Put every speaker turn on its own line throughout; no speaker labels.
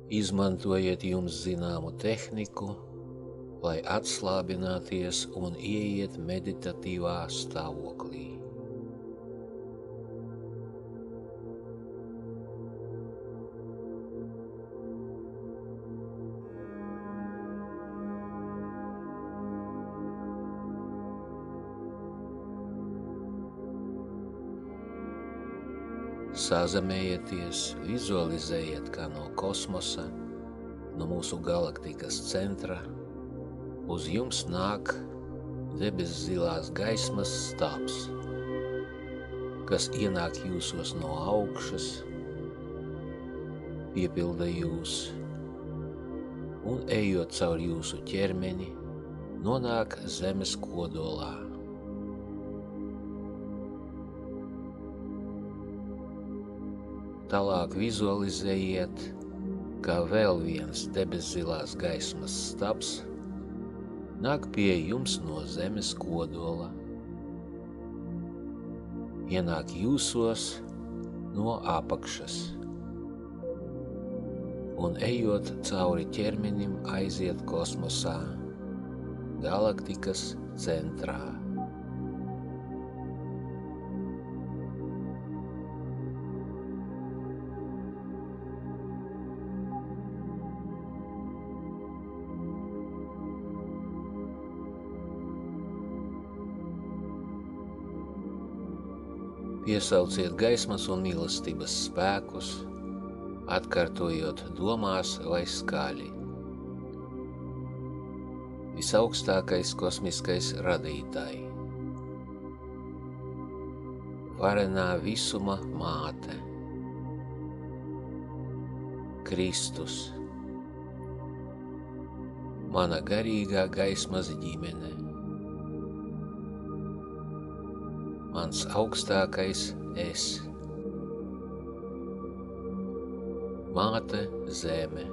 Izmantojiet jums zināmu tehniku, lai atslābināties un ieiet meditatīvā stāvoklī. Sazemējieties, vizualizējiet, kā no kosmosa, no mūsu galaktikas centra, uz jums nāk debeszilās gaismas stāps, kas ienāk jūsos no augšas, piepilda jūs un, ejot caur jūsu ķermeni, nonāk zemes kodolā. Tālāk vizualizējiet, kā vēl viens debeszilās gaismas stabs nāk pie jums no zemes kodola, ienāk jūsos no apakšas un, ejot cauri ķermenim, aiziet kosmosā, galaktikas centrā. Piesauciet gaismas un mīlestības spēkus, atkārtojot domās vai skaļi. Visaugstākais kosmiskais radītāji, varenā visuma māte, Kristus, mana garīgā gaismas ģimene, mans augstākais es, māte zeme,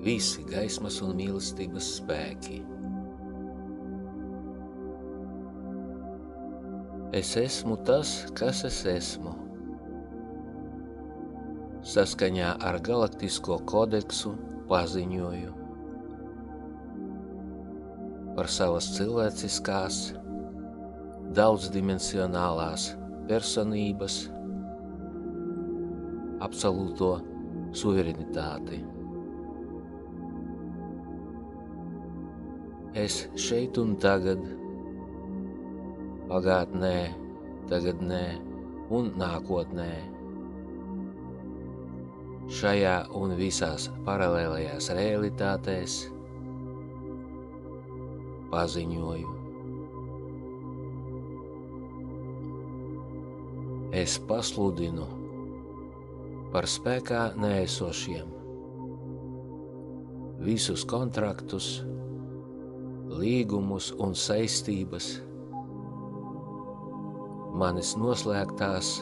visi gaismas un mīlestības spēki. Es esmu tas, kas es esmu. Saskaņā ar galaktisko kodeksu paziņoju par savas cilvēciskās, daudzdimensionālās personības absolūto suverenitāti. Es šeit un tagad, pagātnē, tagadnē un nākotnē, šajā un visās paralēlajās realitātēs paziņoju. Es pasludinu par spēkā neesošiem visus kontraktus, līgumus un saistības, manis noslēgtās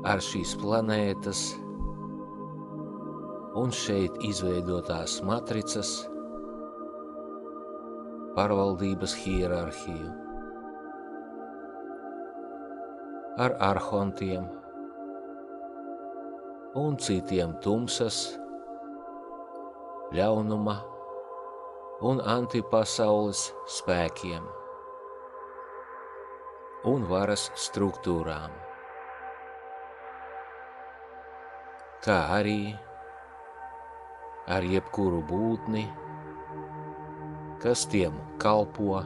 ar šīs planētas un šeit izveidotās matricas pārvaldības hierarhiju ar arhontiem un citiem tumsas, ļaunuma un antipasaules spēkiem un varas struktūrām, kā arī ar jebkuru būtni, kas tiem kalpo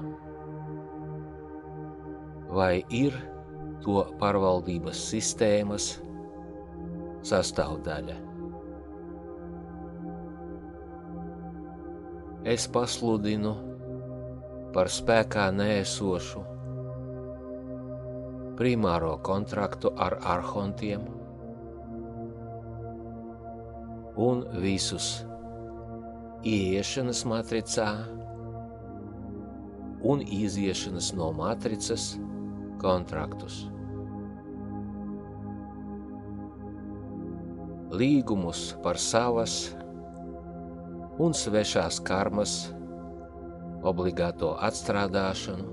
vai ir to pārvaldības sistēmas sastāvdaļa. Es pasludinu par spēkā neesošu primāro kontraktu ar arhontiem un visus ieiešanas matricā un iziešanas no matricas kontraktus. Līgumus par savas un svešās karmas obligāto atstrādāšanu,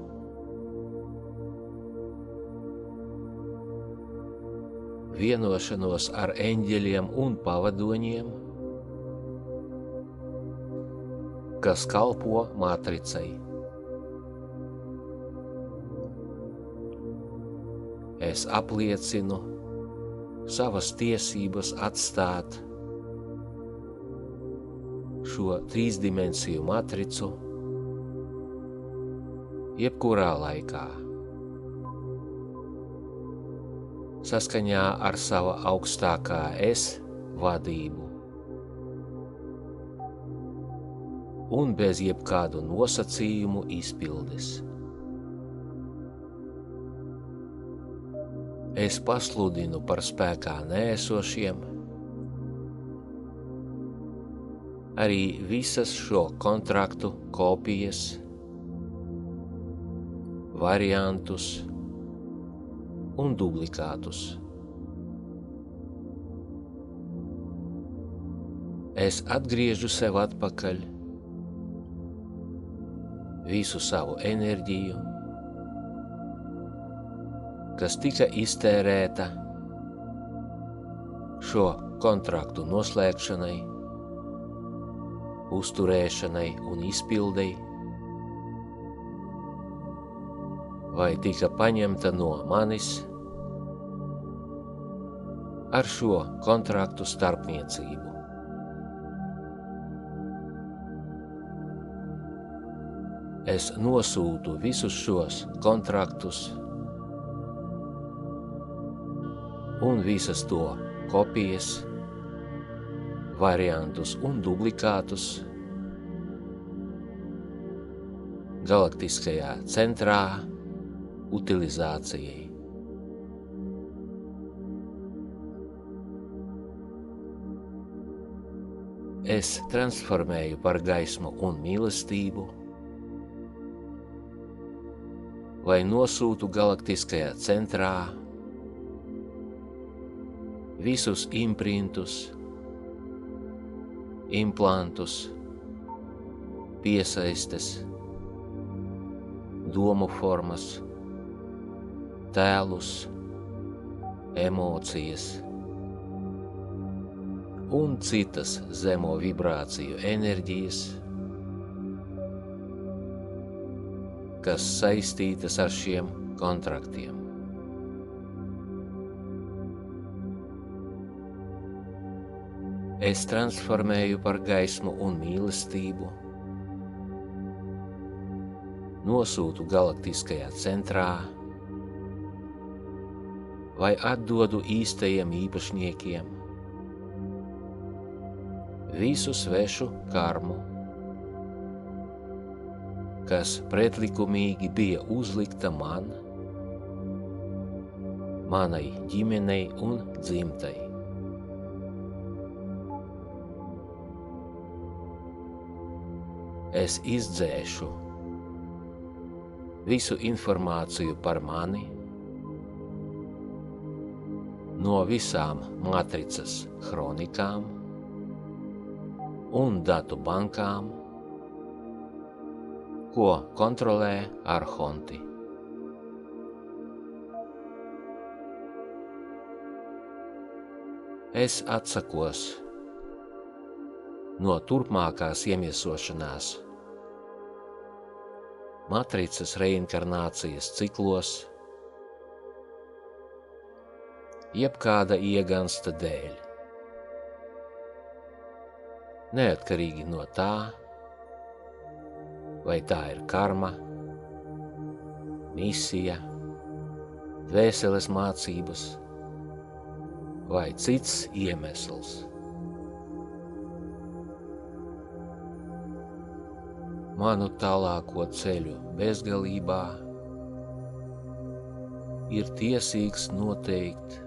vienošanos ar eņģeļiem un pavadoņiem, kas kalpo matricai. Es apliecinu savas tiesības atstāt šo trīsdimensiju matricu jebkurā laikā, saskaņā ar sava augstākā es vadību un bez jebkādu nosacījumu izpildes. Es pasludinu par spēkā neesošiem arī visas šo kontraktu kopijas, variantus un dublikātus. Es atgriežu sev atpakaļ visu savu enerģiju, kas tika iztērēta šo kontraktu noslēgšanai, uzturēšanai un izpildei, vai tika paņemta no manis ar šo kontraktu starpniecību. Es nosūtu visus šos kontraktus un visas to kopijas, variantus un dublikātus galaktiskajā centrā utilizācijai. Es transformēju par gaismu un mīlestību, lai nosūtu galaktiskajā centrā visus imprintus, implantus, piesaistes, domu formas, tēlus, emocijas un citas zemo vibrāciju enerģijas, kas saistītas ar šiem kontraktiem. Es transformēju par gaismu un mīlestību, nosūtu galaktiskajā centrā vai atdodu īstajiem īpašniekiem visu svešu karmu, kas pretlikumīgi bija uzlikta man, manai ģimenei un dzimtai. Es izdzēšu visu informāciju par mani no visām matricas hronikām un datu bankām, ko kontrolē arhonti. Es atsakos no turpmākās iemiesošanās matricas reinkarnācijas ciklos, jebkāda iegansta dēļ, neatkarīgi no tā, vai tā ir karma, misija, dvēseles mācības vai cits iemesls. Manu tālāko ceļu bezgalībā ir tiesīgs noteikt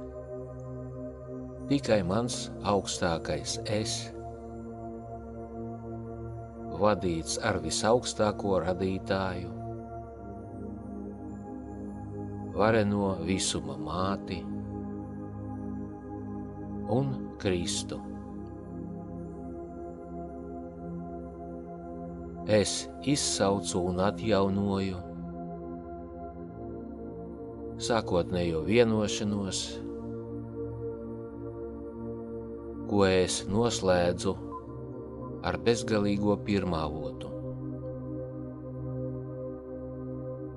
tikai mans augstākais es, vadīts ar visaugstāko radītāju, vareno visuma māti un Kristu. Es izsaucu un atjaunoju sākotnējo vienošanos ko es noslēdzu ar bezgalīgo pirmāvotu,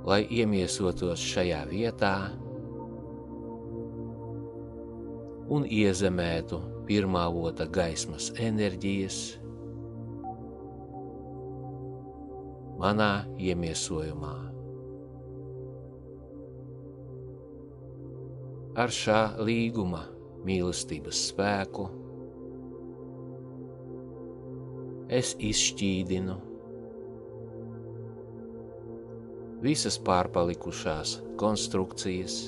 lai iemiesotos šajā vietā un iezemētu pirmāvota gaismas enerģijas manā iemiesojumā. Ar šā līguma mīlestības spēku es izšķīdinu visas pārpalikušās konstrukcijas,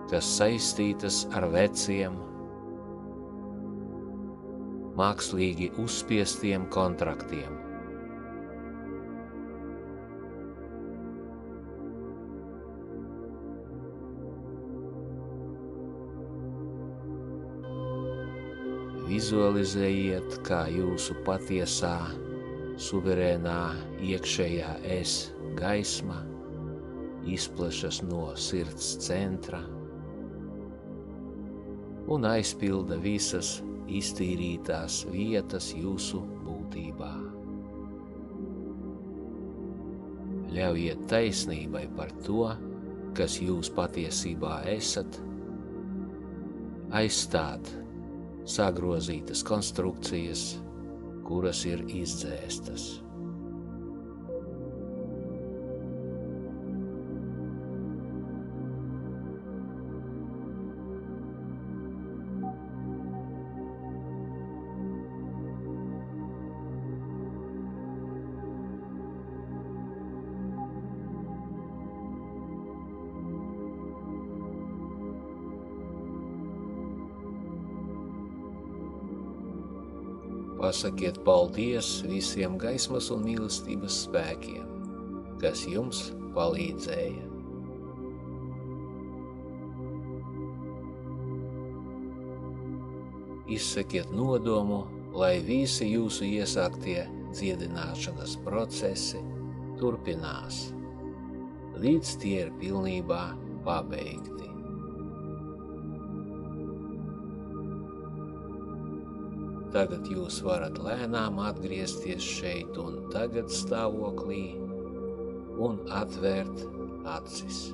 kas saistītas ar veciem, mākslīgi uzspiestiem kontraktiem. Vizualizējiet, kā jūsu patiesā, suverēnā iekšējā es gaisma izplešas no sirds centra un aizpilda visas iztīrītās vietas jūsu būtībā. Ļaujiet taisnībai par to, kas jūs patiesībā esat, aizstāt sagrozītas konstrukcijas, kuras ir izdzēstas. Pasakiet paldies visiem gaismas un mīlestības spēkiem, kas jums palīdzēja. Izsakiet nodomu, lai visi jūsu iesāktie dziedināšanas procesi turpinās, līdz tie ir pilnībā pabeigti. Tagad jūs varat lēnām atgriezties šeit un tagad stāvoklī un atvērt acis.